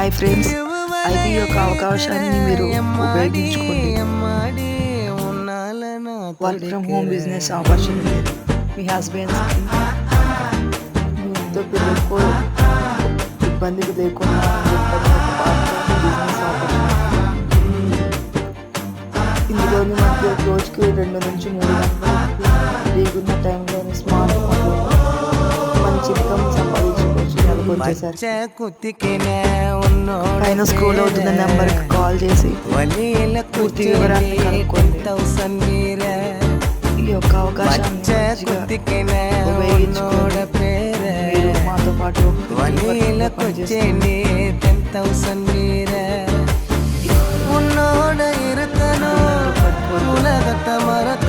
Hi friends, అయితే ఈ యొక్క అవకాశాన్ని మీరు ఉపయోగించుకోండి. Work from home business opportunity. మీ హస్బెండ్ మీ ఇంట్లో పిల్లలకు ఇబ్బంది లేకుండా బిజినెస్ ఆపర్చునిటీ. ఇందులోని మధ్య రోజుకి 2 నుంచి 3 గంటలు ఫ్రీగున్న టైంలో స్మార్ట్ ఫోన్లో మంచి ఇన్కమ్ సంపాదించుకోవచ్చు. పైన స్క్రోల్ అవుతున్న నెంబర్కి కాల్ చేసి పూర్తి వివరాన్ని కనుక్కోండి. ఈ యొక్క అవకాశాన్ని ఉపయోగించుకోండి. మీరు మాతో పాటు పనిచేయండి. உன்னோட இருக்கணும் உலகத்தை மறக்க